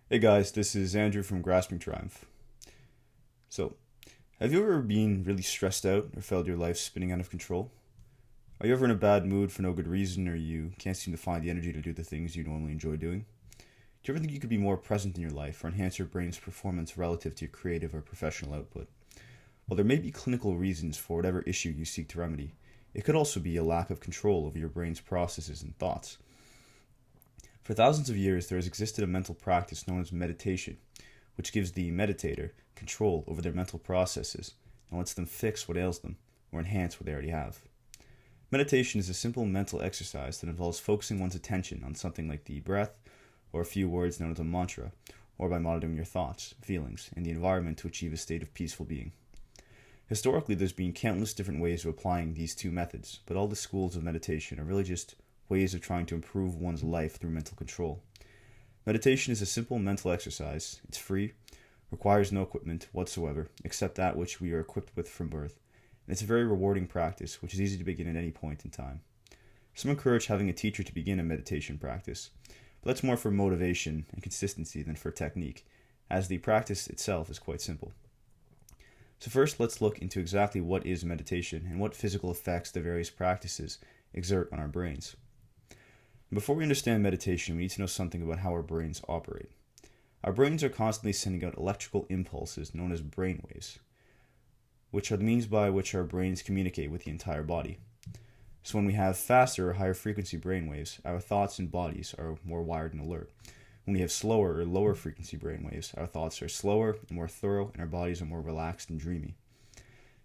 Hey guys, this is Andrew from Grasping Triumph. So, have you ever been really stressed out or felt your life spinning out of control? Are you ever in a bad mood for no good reason or you can't seem to find the energy to do the things you normally enjoy doing? Do you ever think you could be more present in your life or enhance your brain's performance relative to your creative or professional output? While there may be clinical reasons for whatever issue you seek to remedy, it could also be a lack of control over your brain's processes and thoughts. For thousands of years, there has existed a mental practice known as meditation, which gives the meditator control over their mental processes and lets them fix what ails them or enhance what they already have. Meditation is a simple mental exercise that involves focusing one's attention on something like the breath or a few words known as a mantra, or by monitoring your thoughts, feelings, and the environment to achieve a state of peaceful being. Historically, there's been countless different ways of applying these two methods, but all the schools of meditation are really just ways of trying to improve one's life through mental control. Meditation is a simple mental exercise. It's free, requires no equipment whatsoever, except that which we are equipped with from birth, and it's a very rewarding practice, which is easy to begin at any point in time. Some encourage having a teacher to begin a meditation practice, but that's more for motivation and consistency than for technique, as the practice itself is quite simple. So first, let's look into exactly what is meditation and what physical effects the various practices exert on our brains. Before we understand meditation, we need to know something about how our brains operate. Our brains are constantly sending out electrical impulses known as brainwaves, which are the means by which our brains communicate with the entire body. So when we have faster or higher frequency brainwaves, our thoughts and bodies are more wired and alert. When we have slower or lower frequency brainwaves, our thoughts are slower and more thorough, and our bodies are more relaxed and dreamy.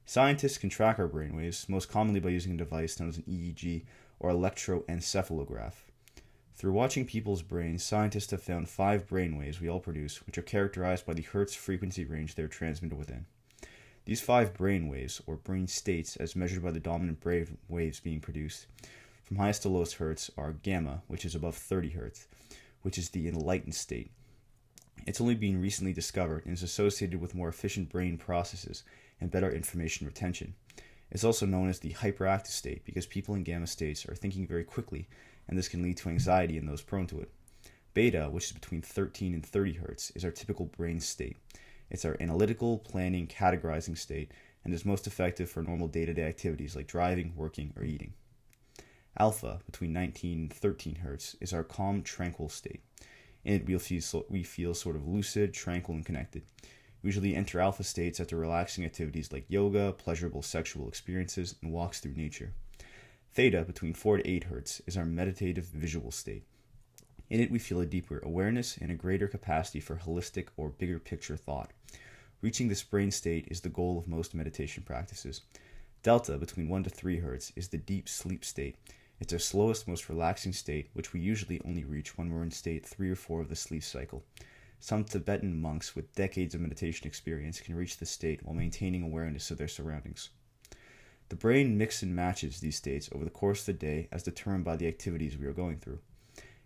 Scientists can track our brainwaves, most commonly by using a device known as an EEG or electroencephalograph. Through watching people's brains, scientists have found 5 brainwaves we all produce, which are characterized by the Hertz frequency range they are transmitted within. These 5 brainwaves, or brain states as measured by the dominant brain waves being produced, from highest to lowest Hertz, are gamma, which is above 30 Hertz, which is the enlightened state. It's only been recently discovered and is associated with more efficient brain processes and better information retention. It's also known as the hyperactive state because people in gamma states are thinking very quickly, and this can lead to anxiety in those prone to it. Beta, which is between 13 and 30 Hertz, is our typical brain state. It's our analytical, planning, categorizing state, and is most effective for normal day-to-day activities like driving, working, or eating. Alpha, between 19 and 13 Hertz, is our calm, tranquil state. In it, we feel sort of lucid, tranquil, and connected. We usually enter alpha states after relaxing activities like yoga, pleasurable sexual experiences, and walks through nature. Theta, between 4 to 8 Hertz, is our meditative visual state. In it, we feel a deeper awareness and a greater capacity for holistic or bigger picture thought. Reaching this brain state is the goal of most meditation practices. Delta, between 1 to 3 Hertz, is the deep sleep state. It's our slowest, most relaxing state, which we usually only reach when we're in state 3 or 4 of the sleep cycle. Some Tibetan monks with decades of meditation experience can reach this state while maintaining awareness of their surroundings. The brain mixes and matches these states over the course of the day as determined by the activities we are going through.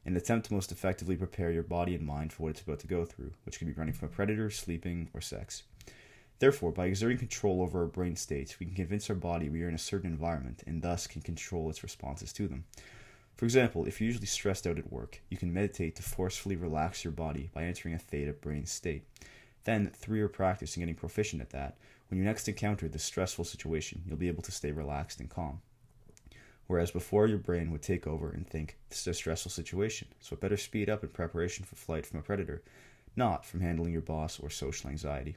In an attempt to most effectively prepare your body and mind for what it's about to go through, which could be running from a predator, sleeping, or sex. Therefore, by exerting control over our brain states, we can convince our body we are in a certain environment and thus can control its responses to them. For example, if you're usually stressed out at work, you can meditate to forcefully relax your body by entering a theta brain state. Then, through your practice and getting proficient at that, when you next encounter this stressful situation, you'll be able to stay relaxed and calm. Whereas before, your brain would take over and think, this is a stressful situation, so it better speed up in preparation for flight from a predator, not from handling your boss or social anxiety.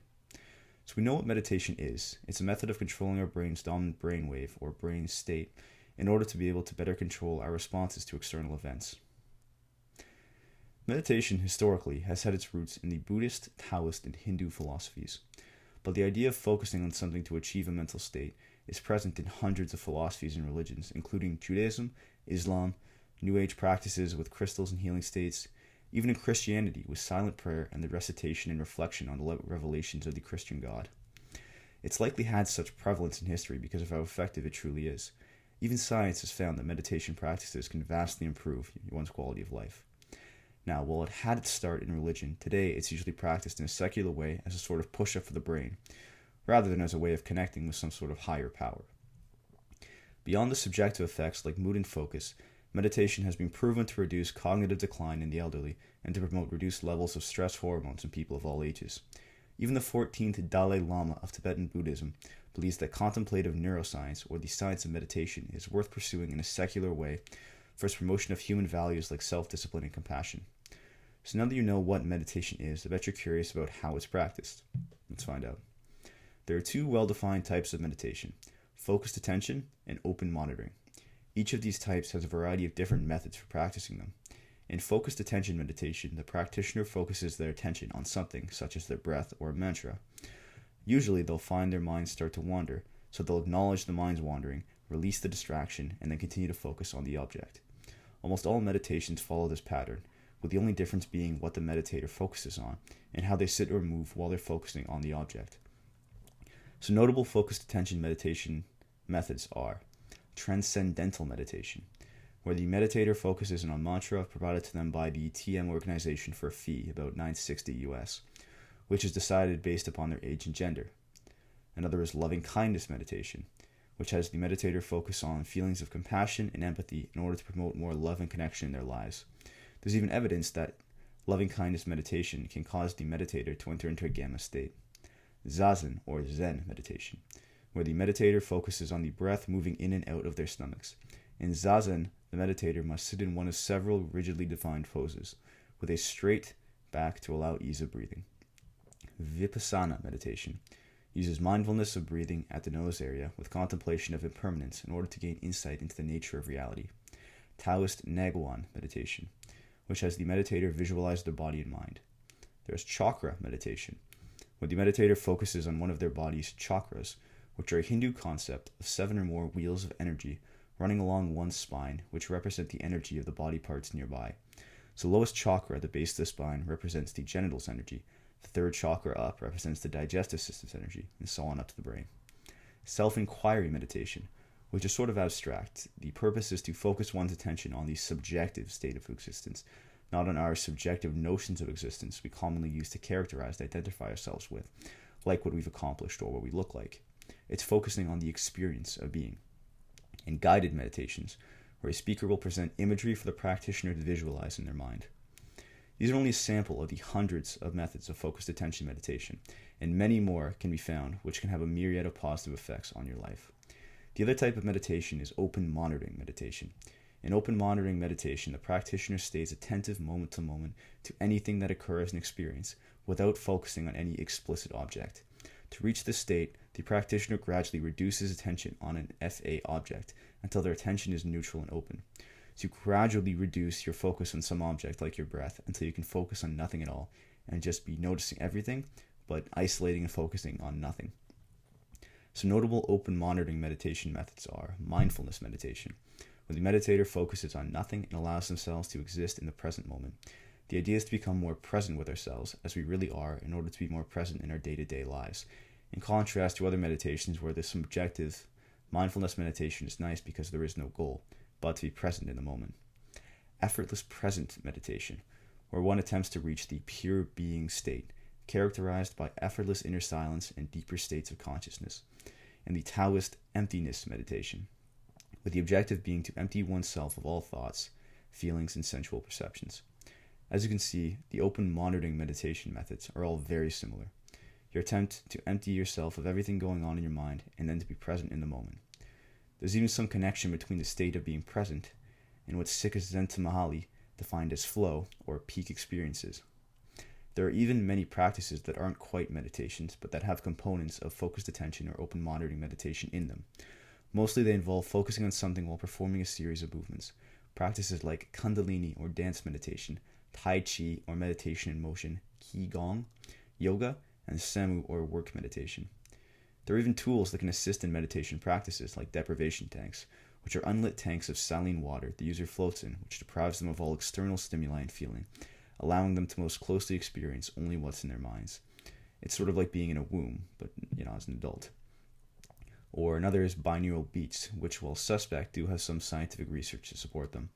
So we know what meditation is. It's a method of controlling our brain's dominant brainwave, or brain state, in order to be able to better control our responses to external events. Meditation, historically, has had its roots in the Buddhist, Taoist, and Hindu philosophies. But the idea of focusing on something to achieve a mental state is present in hundreds of philosophies and religions, including Judaism, Islam, New Age practices with crystals and healing states, even in Christianity with silent prayer and the recitation and reflection on the revelations of the Christian God. It's likely had such prevalence in history because of how effective it truly is. Even science has found that meditation practices can vastly improve one's quality of life. Now, while it had its start in religion, today it's usually practiced in a secular way as a sort of push-up for the brain, rather than as a way of connecting with some sort of higher power. Beyond the subjective effects like mood and focus, meditation has been proven to reduce cognitive decline in the elderly and to promote reduced levels of stress hormones in people of all ages. Even the 14th Dalai Lama of Tibetan Buddhism believes that contemplative neuroscience, or the science of meditation, is worth pursuing in a secular way for its promotion of human values like self-discipline and compassion. So now that you know what meditation is, I bet you're curious about how it's practiced. Let's find out. There are two well-defined types of meditation: focused attention and open monitoring. Each of these types has a variety of different methods for practicing them. In focused attention meditation, the practitioner focuses their attention on something, such as their breath or a mantra. Usually, they'll find their minds start to wander, so they'll acknowledge the mind's wandering, release the distraction, and then continue to focus on the object. Almost all meditations follow this pattern, with the only difference being what the meditator focuses on and how they sit or move while they're focusing on the object. So notable focused attention meditation methods are transcendental meditation, where the meditator focuses on a mantra provided to them by the TM organization for a fee, about $9.60 US, which is decided based upon their age and gender. Another is loving kindness meditation, which has the meditator focus on feelings of compassion and empathy in order to promote more love and connection in their lives. There's even evidence that loving kindness meditation can cause the meditator to enter into a gamma state. Zazen, or Zen meditation, where the meditator focuses on the breath moving in and out of their stomachs. In Zazen, the meditator must sit in one of several rigidly defined poses, with a straight back to allow ease of breathing. Vipassana meditation uses mindfulness of breathing at the nose area with contemplation of impermanence in order to gain insight into the nature of reality. Taoist Naguan meditation, which has the meditator visualize their body and mind. There's chakra meditation, where the meditator focuses on one of their body's chakras, which are a Hindu concept of 7 or more wheels of energy running along one's spine, which represent the energy of the body parts nearby. So lowest chakra at the base of the spine represents the genitals' energy, the third chakra up represents the digestive system's energy, and so on up to the brain. Self-inquiry meditation, which is sort of abstract. The purpose is to focus one's attention on the subjective state of existence, not on our subjective notions of existence we commonly use to characterize and identify ourselves with, like what we've accomplished or what we look like. It's focusing on the experience of being. In guided meditations, where a speaker will present imagery for the practitioner to visualize in their mind. These are only a sample of the hundreds of methods of focused attention meditation, and many more can be found which can have a myriad of positive effects on your life. The other type of meditation is open monitoring meditation. In open monitoring meditation, the practitioner stays attentive moment to moment to anything that occurs in experience without focusing on any explicit object. To reach this state, the practitioner gradually reduces attention on an FA object until their attention is neutral and open. So you gradually reduce your focus on some object like your breath until you can focus on nothing at all and just be noticing everything but isolating and focusing on nothing. Some notable open monitoring meditation methods are mindfulness meditation, where the meditator focuses on nothing and allows themselves to exist in the present moment. The idea is to become more present with ourselves as we really are in order to be more present in our day-to-day lives. In contrast to other meditations where the subjective, mindfulness meditation is nice because there is no goal, but to be present in the moment. Effortless present meditation, where one attempts to reach the pure being state, characterized by effortless inner silence and deeper states of consciousness. And the Taoist emptiness meditation, with the objective being to empty oneself of all thoughts, feelings, and sensual perceptions. As you can see, the open monitoring meditation methods are all very similar. Your attempt to empty yourself of everything going on in your mind and then to be present in the moment. There's even some connection between the state of being present and what Csikszentmihalyi defined as flow or peak experiences. There are even many practices that aren't quite meditations, but that have components of focused attention or open monitoring meditation in them. Mostly they involve focusing on something while performing a series of movements. Practices like Kundalini or dance meditation, Tai Chi or meditation in motion, Qigong, yoga, and Samu or work meditation. There are even tools that can assist in meditation practices like deprivation tanks, which are unlit tanks of saline water the user floats in, which deprives them of all external stimuli and feeling, allowing them to most closely experience only what's in their minds. It's sort of like being in a womb, but as an adult. Or another is binaural beats, which while suspect do have some scientific research to support them.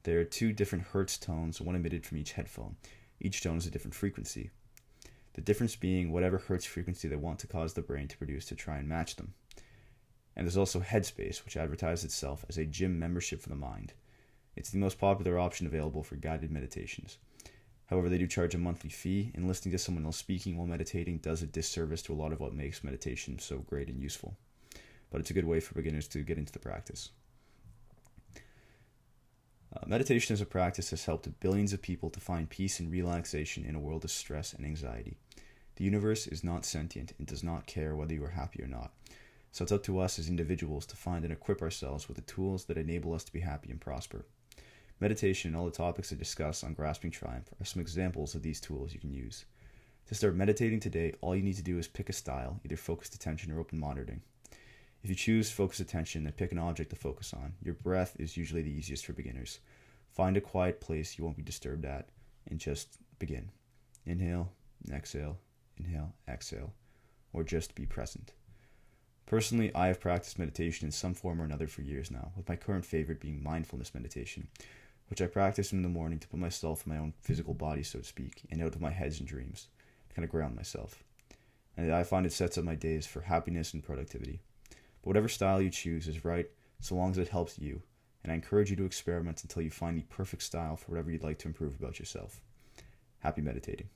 There are 2 different hertz tones, one emitted from each headphone. Each tone is a different frequency. The difference being whatever hertz frequency they want to cause the brain to produce to try and match them. And there's also Headspace, which advertises itself as a gym membership for the mind. It's the most popular option available for guided meditations. However, they do charge a monthly fee, and listening to someone else speaking while meditating does a disservice to a lot of what makes meditation so great and useful. But it's a good way for beginners to get into the practice. Meditation as a practice has helped billions of people to find peace and relaxation in a world of stress and anxiety. The universe is not sentient and does not care whether you are happy or not. So it's up to us as individuals to find and equip ourselves with the tools that enable us to be happy and prosper. Meditation and all the topics I discuss on Grasping Triumph are some examples of these tools you can use. To start meditating today, all you need to do is pick a style, either focused attention or open monitoring. If you choose focused attention, then pick an object to focus on. Your breath is usually the easiest for beginners. Find a quiet place you won't be disturbed at, and just begin. Inhale, exhale, or just be present. Personally, I have practiced meditation in some form or another for years now, with my current favorite being mindfulness meditation, which I practice in the morning to put myself in my own physical body, so to speak, and out of my heads and dreams, to kind of ground myself. And I find it sets up my days for happiness and productivity. But whatever style you choose is right, so long as it helps you, and I encourage you to experiment until you find the perfect style for whatever you'd like to improve about yourself. Happy meditating.